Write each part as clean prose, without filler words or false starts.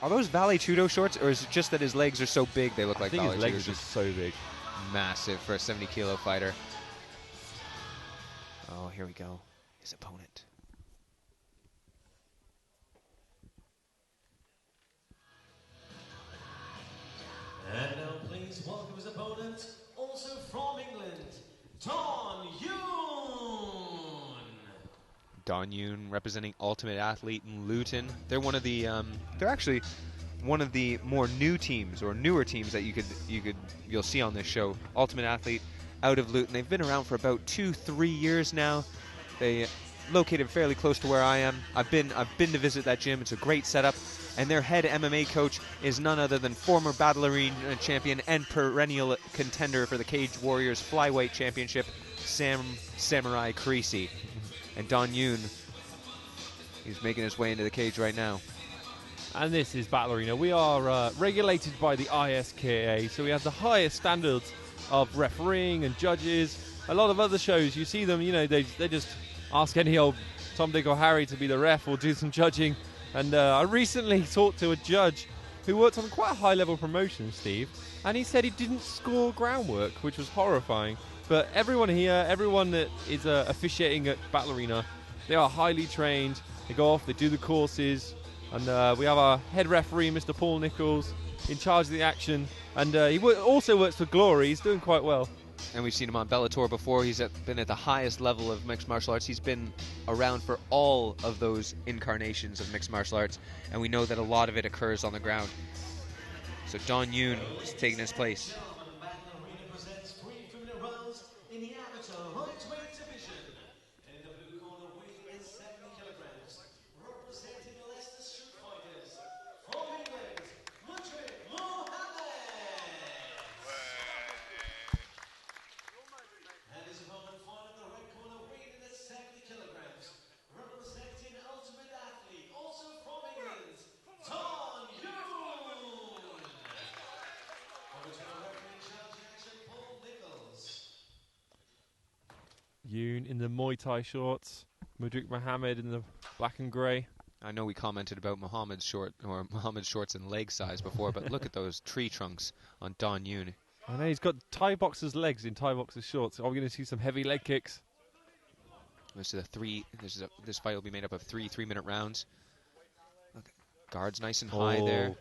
Are those Vale Tudo shorts, or is it just that his legs are so big they look like Vale Tudo? I think his legs are just so big. Massive for a 70-kilo fighter. Oh, here we go. His opponent. And now please welcome his opponent, also from England, Yoon. Yoon representing Ultimate Athlete in Luton. They're one of the they're actually one of the more new teams or newer teams that you'll see on this show. Ultimate Athlete out of Luton. They've been around for about 2-3 years now. They located fairly close to where I am. I've been to visit that gym. It's a great setup. And their head MMA coach is none other than former Battle Arena champion and perennial contender for the Cage Warriors Flyweight Championship, Samurai Creasy. And Yoon, he's making his way into the cage right now. And this is Battle Arena. We are regulated by the ISKA, so we have the highest standards of refereeing and judges. A lot of other shows, you see them, they just ask any old Tom, Dick or Harry to be the ref or do some judging. And I recently talked to a judge who worked on quite a high-level promotion, Steve, and he said he didn't score groundwork, which was horrifying. But everyone here, everyone that is officiating at Battle Arena, they are highly trained. They go off, they do the courses, and we have our head referee, Mr. Paul Nichols, in charge of the action. And he also works for Glory. He's doing quite well. And we've seen him on Bellator before. He's been at the highest level of mixed martial arts. He's been around for all of those incarnations of mixed martial arts, and we know that a lot of it occurs on the ground. So Yoon is taking his place. Yoon in the Muay Thai shorts, Mudrik Mohamed in the black and grey. I know we commented about Mohamed's shorts and leg size before, but look at those tree trunks on Yoon. I know he's got Thai boxer's legs in Thai boxer's shorts. Are we going to see some heavy leg kicks? This fight will be made up of 3 3-minute rounds. Look, guards nice and high there.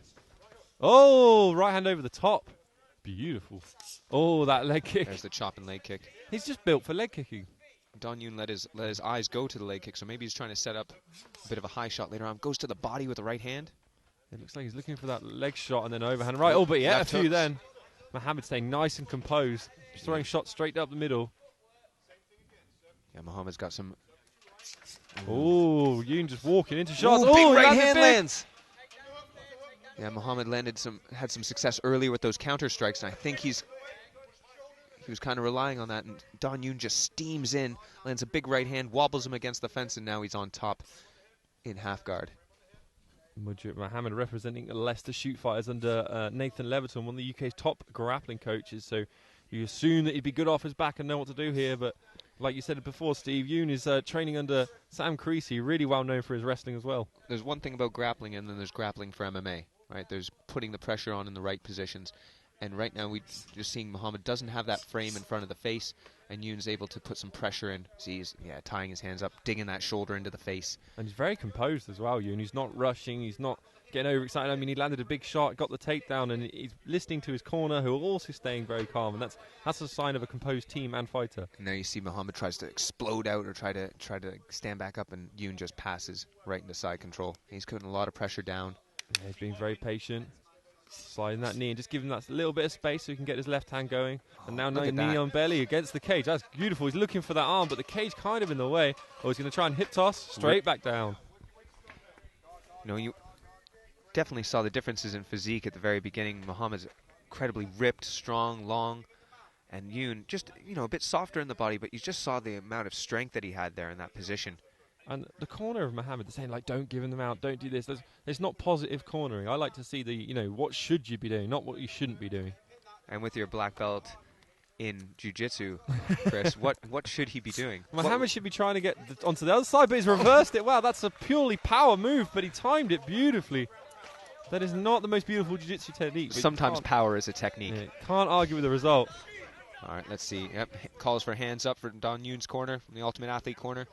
Oh, right hand over the top. Beautiful. Oh, that leg kick. There's the chop and leg kick. He's just built for leg kicking. Yoon let his eyes go to the leg kick, so maybe he's trying to set up a bit of a high shot later on. Goes to the body with the right hand. It looks like he's looking for that leg shot and then overhand. Right, oh, but yeah, a few then. Mohamed staying nice and composed. Just throwing shots straight up the middle. Yeah, Mohamed's got some... Oh, Yoon just walking into shots. Ooh, big right hand lands. Yeah, Mohamed had some success earlier with those counter strikes, and I think he was kind of relying on that. And Yoon just steams in, lands a big right hand, wobbles him against the fence, and now he's on top in half guard. Mudrik Mohamed representing Leicester Shoot Fighters under Nathan Leverton, one of the UK's top grappling coaches. So you assume that he'd be good off his back and know what to do here, but like you said before, Steve, Yoon is training under Sam Creasy, really well known for his wrestling as well. There's one thing about grappling, and then there's grappling for MMA. Right, there's putting the pressure on in the right positions, and right now we're just seeing Mohamed doesn't have that frame in front of the face, and Yoon's able to put some pressure in. See, he's tying his hands up, digging that shoulder into the face. And he's very composed as well, Yoon. He's not rushing, he's not getting overexcited. I mean, he landed a big shot, got the takedown, and he's listening to his corner, who are also staying very calm, and that's a sign of a composed team and fighter. And there you see Mohamed tries to explode out or try to stand back up, and Yoon just passes right into side control. He's putting a lot of pressure down. Yeah, he's being very patient, sliding that knee and just giving that little bit of space so he can get his left hand going. And now knee on belly against the cage. That's beautiful. He's looking for that arm, but the cage kind of in the way. Oh, he's going to try and hip toss straight back down. You definitely saw the differences in physique at the very beginning. Mohamed's incredibly ripped, strong, long, and Yoon just a bit softer in the body, but you just saw the amount of strength that he had there in that position. And the corner of Mohamed, they're saying, like, don't give him out, don't do this. It's not positive cornering. I like to see what should you be doing, not what you shouldn't be doing. And with your black belt in jiu-jitsu, Chris, what should he be doing? Mohamed should be trying to get onto the other side, but he's reversed it. Wow, that's a purely power move, but he timed it beautifully. That is not the most beautiful jiu-jitsu technique. Sometimes power is a technique. Yeah, can't argue with the result. All right, let's see. Yep, calls for hands up for Don Yoon's corner, from the Ultimate Athlete corner.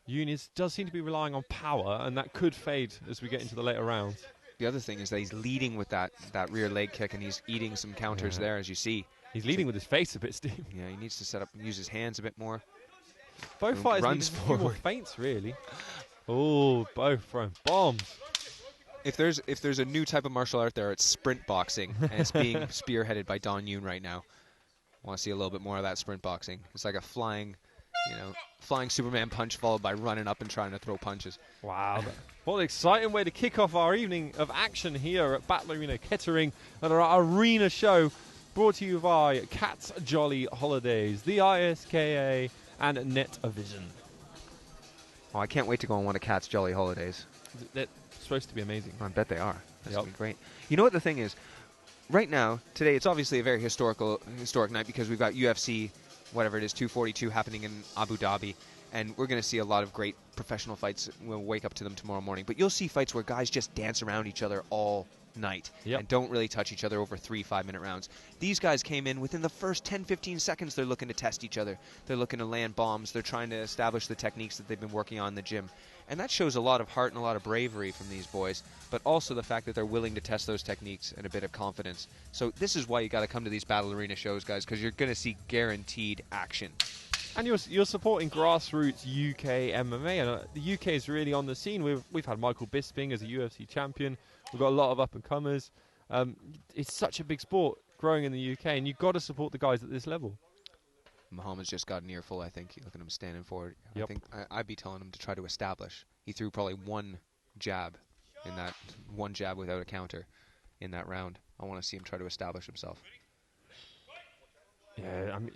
Yoon does seem to be relying on power, and that could fade as we get into the later rounds. The other thing is that he's leading with that rear leg kick, and he's eating some counters there, as you see. He's leading with his face a bit, Steve. Yeah, he needs to set up and use his hands a bit more. Both fighters runs need a few more feints, really. Oh, both throwing bombs. If there's a new type of martial art there, it's sprint boxing, and it's being spearheaded by Don Yoon right now. I want to see a little bit more of that sprint boxing. It's like a flying Superman punch followed by running up and trying to throw punches. Wow. What an exciting way to kick off our evening of action here at Battle Arena Kettering at our arena show, brought to you by Cat's Jolly Holidays, the ISKA, and NetAvision. Oh, I can't wait to go on one of Cat's Jolly Holidays. They're supposed to be amazing. I bet they are. That's going to be great. You know what the thing is? Right now, today, it's obviously a very historic night because we've got UFC, whatever it is, 242 happening in Abu Dhabi, and we're going to see a lot of great professional fights. We'll wake up to them tomorrow morning. But you'll see fights where guys just dance around each other all night and don't really touch each other over 3 5-minute rounds. These guys came in within the first 10-15 seconds. They're looking to test each other. They're looking to land bombs. They're trying to establish the techniques that they've been working on in the gym. And that shows a lot of heart and a lot of bravery from these boys, but also the fact that they're willing to test those techniques and a bit of confidence. So this is why you got to come to these Battle Arena shows, guys, because you're going to see guaranteed action. And you're supporting grassroots UK MMA, and the UK is really on the scene. We've had Michael Bisping as a UFC champion. We've got a lot of up-and-comers. It's such a big sport growing in the UK, and you've got to support the guys at this level. Mohamed's just got an earful, I think. Look at him standing forward. Yep. I think I'd be telling him to try to establish. He threw probably one jab without a counter in that round. I want to see him try to establish himself. Yeah, I mean,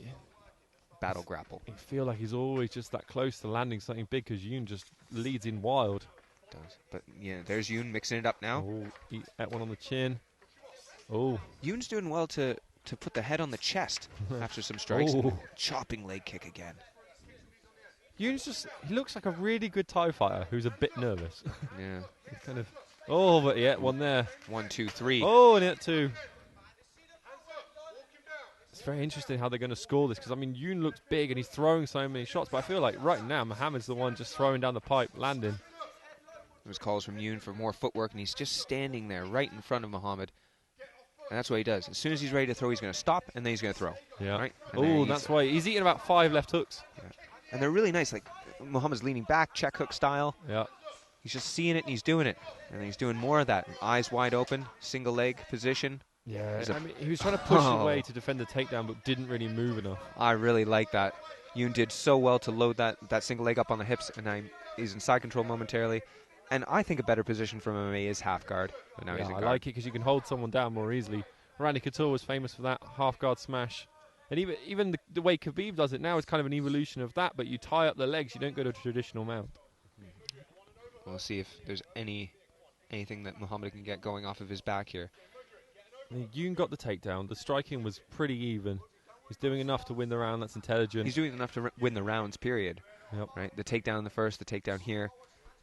battle grapple. I feel like he's always just that close to landing something big because Yoon just leads in wild. Does. But yeah, there's Yoon mixing it up now. Oh, he ate one on the chin. Oh. Yoon's doing well to put the head on the chest after some strikes. Oh. Chopping leg kick again. Yoon's he looks like a really good Thai fighter who's a bit nervous. Yeah. He's kind of, oh, but yeah, one there. 1, 2, 3. Oh, and it two. It's very interesting how they're going to score this because, I mean, Yoon looks big and he's throwing so many shots, but I feel like right now Mohamed's the one just throwing down the pipe, landing. There's calls from Yoon for more footwork, and he's just standing there right in front of Mohamed. And that's what he does. As soon as he's ready to throw, he's going to stop, and then he's going to throw. Yeah. Right? Oh, that's why he's eating about 5 left hooks. Yeah. And they're really nice. Like, Mohamed's leaning back, check hook style. Yeah. He's just seeing it, and he's doing it. And then he's doing more of that. Eyes wide open, single leg position. Yeah, I mean, he was trying to push away to defend the takedown, but didn't really move enough. I really like that. Yoon did so well to load that single leg up on the hips, and he's in side control momentarily. And I think a better position for MMA is half guard. But now he's in guard. I like it because you can hold someone down more easily. Randy Couture was famous for that half guard smash. And even the way Khabib does it now is kind of an evolution of that, but you tie up the legs, you don't go to a traditional mount. We'll see if there's anything that Mohamed can get going off of his back here. Yoon got the takedown. The striking was pretty even. He's doing enough to win the round. That's intelligent. He's doing enough to win the rounds, period. Yep. Right? The takedown in the first, the takedown here.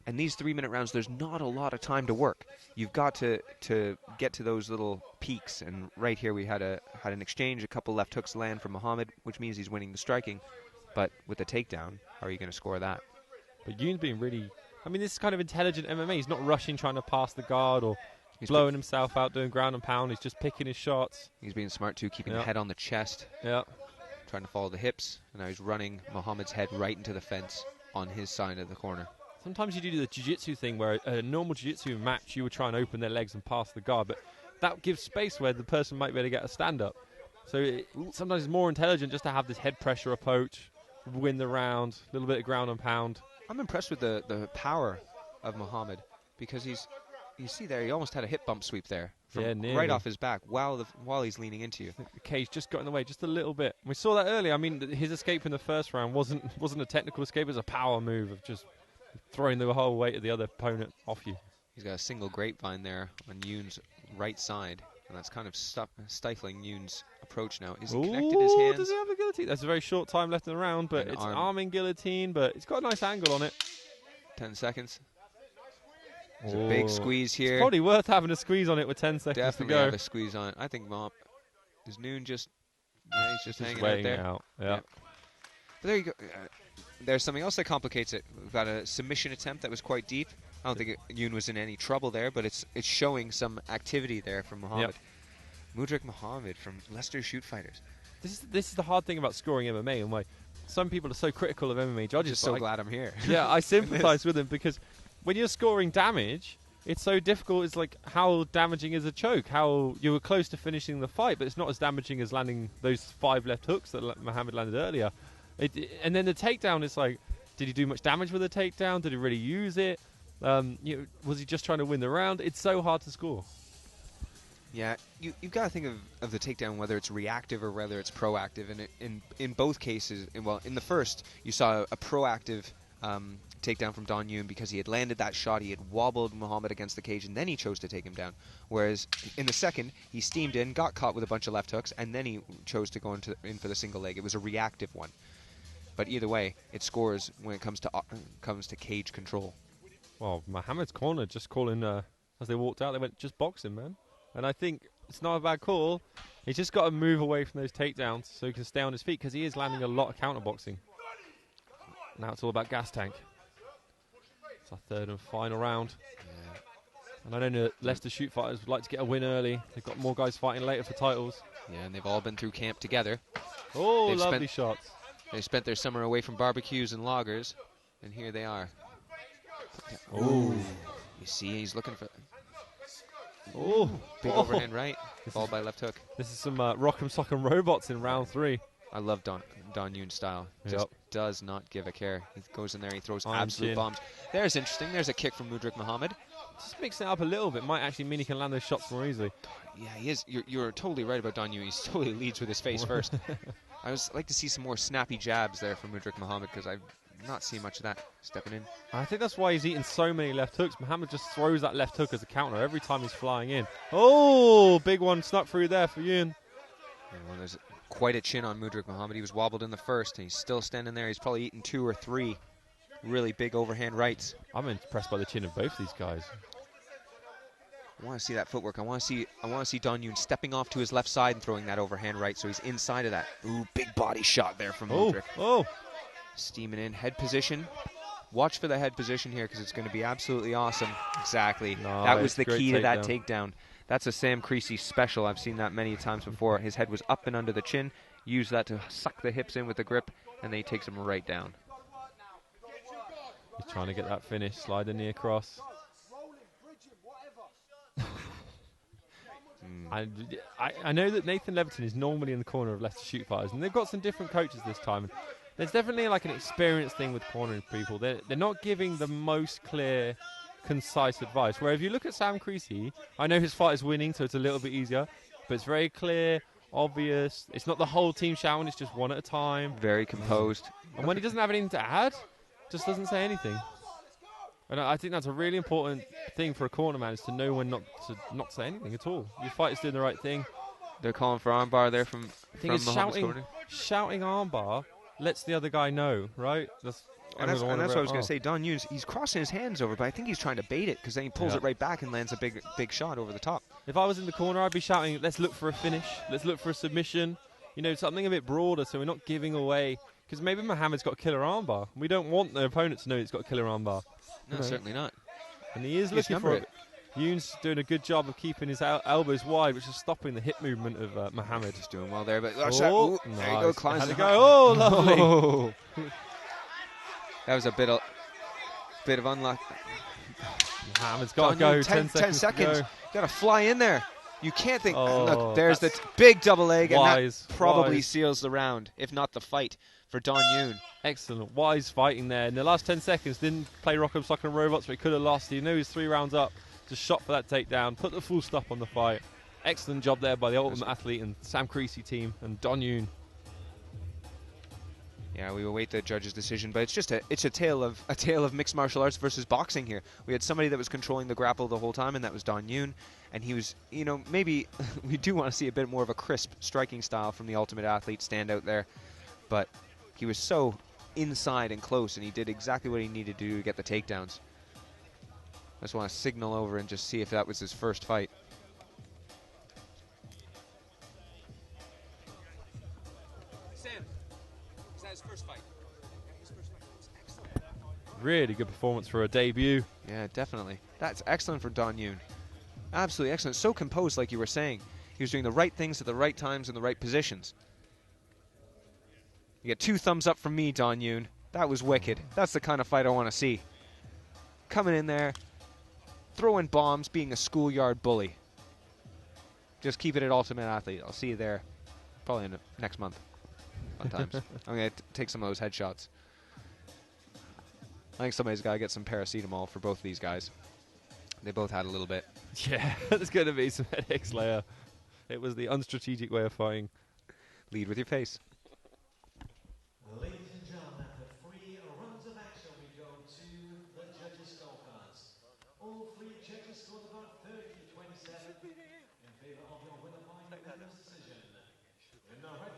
And these 3-minute rounds, there's not a lot of time to work. You've got to get to those little peaks. And right here we had an exchange, a couple left hooks land from Mohamed, which means he's winning the striking. But with the takedown, how are you going to score that? But Yoon's being really... I mean, this is kind of intelligent MMA. He's not rushing, trying to pass the guard or blowing himself out, doing ground and pound. He's just picking his shots. He's being smart, too, keeping the head on the chest. Yeah. Trying to follow the hips. And now he's running Mohamed's head right into the fence on his side of the corner. Sometimes you do the jiu-jitsu thing where a normal jiu-jitsu match, you would try and open their legs and pass the guard, but that gives space where the person might be able to get a stand-up. So sometimes it's more intelligent just to have this head pressure approach, win the round, a little bit of ground and pound. I'm impressed with the power of Mohamed because you see there, he almost had a hip bump sweep there from right off his back while he's leaning into you. The cage just got in the way just a little bit. We saw that earlier. I mean, his escape in the first round wasn't a technical escape, it was a power move of just throwing the whole weight of the other opponent off you. He's got a single grapevine there on Yoon's right side, and that's kind of stifling Yoon's approach now. Is he connected his hands? Does he have a guillotine? There's a very short time left in the round, but it's arming guillotine, but it's got a nice angle on it. 10 seconds. There's a big squeeze here. It's probably worth having a squeeze on it with 10 seconds Definitely to go. have a squeeze on it. I think is Yoon just, yeah, he's just hanging waiting out there. it out. Yeah. But there you go. There's something else that complicates it. We've got a submission attempt that was quite deep. I don't think Yoon was in any trouble there, but it's showing some activity there from Mohamed. Mudrik Mohamed from Leicester Shoot Fighters. This is the hard thing about scoring MMA, and why some people are so critical of MMA judges. I'm just so glad I'm here. Yeah, I sympathise with them, because when you're scoring damage, it's so difficult. It's like, how damaging is a choke? How you were close to finishing the fight, but it's not as damaging as landing those 5 left hooks that Mohamed landed earlier. And then the takedown is like, did he do much damage with the takedown? Did he really use it? Was he just trying to win the round? It's so hard to score. Yeah, you've got to think of the takedown, whether it's reactive or whether it's proactive. And in both cases, in the first, you saw a proactive takedown from Yoon because he had landed that shot, he had wobbled Mohamed against the cage, and then he chose to take him down. Whereas in the second, he steamed in, got caught with a bunch of left hooks, and then he chose to go in for the single leg. It was a reactive one. But either way, it scores when it comes to cage control. Well, Mohamed's corner just calling, as they walked out, they went, just box him, man. And I think it's not a bad call. He's just got to move away from those takedowns so he can stay on his feet, because he is landing a lot of counterboxing. Now it's all about gas tank. It's our third and final round. Yeah. And I don't know, Leicester Shoot Fighters would like to get a win early. They've got more guys fighting later for titles. Yeah, and they've all been through camp together. Oh, lovely shots. They spent their summer away from barbecues and loggers, and here they are. Oh, you see, he's looking for... Oh, big overhand right, followed by left hook. This is some Rock'em Sock'em Robots in round 3. I love Don Yoon's style. Just does not give a care. He goes in there, he throws absolute bombs. There's interesting. There's a kick from Mudrik Mohamed. Just mixing it up a little bit. Might actually mean he can land those shots more easily. Yeah, he is. You're totally right about Yoon. He totally leads with his face first. I would like to see some more snappy jabs there from Mudrik Mohamed, because I've not seen much of that stepping in. I think that's why he's eating so many left hooks. Mohamed just throws that left hook as a counter every time he's flying in. Oh, big one snuck through there for Yoon. Yeah, well, there's quite a chin on Mudrik Mohamed. He was wobbled in the first, and he's still standing there. He's probably eaten 2 or 3 really big overhand rights. I'm impressed by the chin of both these guys. I want to see that footwork. I want to see Yoon stepping off to his left side and throwing that overhand right, so he's inside of that. Ooh, big body shot there from Mudrik. Oh. Steaming in, head position. Watch for the head position here, because it's going to be absolutely awesome. Exactly. Nice. That was the Great key to that takedown. takedown. That's a Sam Creasy special. I've seen that many times before. His head was up and under the chin. Use that to suck the hips in with the grip, and then he takes him right down. He's trying to get that finish. Slide the knee across. I know that Nathan Leviton is normally in the corner of Leicester Shoot Fighters, and they've got some different coaches this time. There's definitely like an experience thing with cornering people. They're not giving the most clear, concise advice. Where if you look at Sam Creasy, I know his fight is winning, so it's a little bit easier, but it's very clear, obvious. It's not the whole team shouting, it's just one at a time. Very composed. And when he doesn't have anything to add, just doesn't say anything. And I think that's a really important thing for a corner man, is to know when not to say anything at all. Your fighter's doing the right thing. They're calling for armbar there from Mohamed's corner. Shouting armbar lets the other guy know, right? That's what I was going to say. Yoon, he's crossing his hands over, but I think he's trying to bait it, because then he pulls it right back and lands a big shot over the top. If I was in the corner, I'd be shouting, let's look for a finish. Let's look for a submission. You know, something a bit broader, so we're not giving away. Because maybe Mohamed's got a killer armbar. We don't want the opponent to know he's got a killer armbar. No, certainly not. And he is looking for it. Yoon's doing a good job of keeping his elbows wide, which is stopping the hip movement of Mohamed. He's doing well there, but nice. there you go, climbs the Oh, lovely. Oh. That was a bit of unluck. Mohamed's got to go. 10 seconds. To Got to fly in there. You can't think. Oh, look, there's the big double leg, and that probably wise. seals the round, if not the fight, for Yoon. Excellent. Wise fighting there. In the last 10 seconds, didn't play Rock'em Sock'em Robots, but he could have lost. He knew he was 3 rounds up. Just shot for that takedown. Put the full stop on the fight. Excellent job there by the Ultimate Athlete and Sam Creasy team and Yoon. Yeah, we await the judge's decision, but it's just a tale of mixed martial arts versus boxing here. We had somebody that was controlling the grapple the whole time, and that was Yoon. And he was, maybe we do want to see a bit more of a crisp striking style from the Ultimate Athlete stand out there, but he was so inside and close, and he did exactly what he needed to do to get the takedowns. I just want to signal over and just see if that was his first fight. Sam, is that his first fight? Really good performance for a debut. Yeah, definitely. That's excellent for Don Yoon. Absolutely excellent. So composed, like you were saying. He was doing the right things at the right times in the right positions. You get 2 thumbs up from me, Don Yoon. That was wicked. That's the kind of fight I want to see. Coming in there, throwing bombs, being a schoolyard bully. Just keep it at Ultimate Athlete. I'll see you there probably next month. Sometimes. I'm going to take some of those headshots. I think somebody's got to get some paracetamol for both of these guys. They both had a little bit. Yeah, there's going to be some headaches later. It was the unstrategic way of fighting. Lead with your face. Ladies and gentlemen, after 3 rounds of action, we go to the judges' scorecards. All 3 judges scored about 30-27 in favor of your winner by unanimous decision. In the red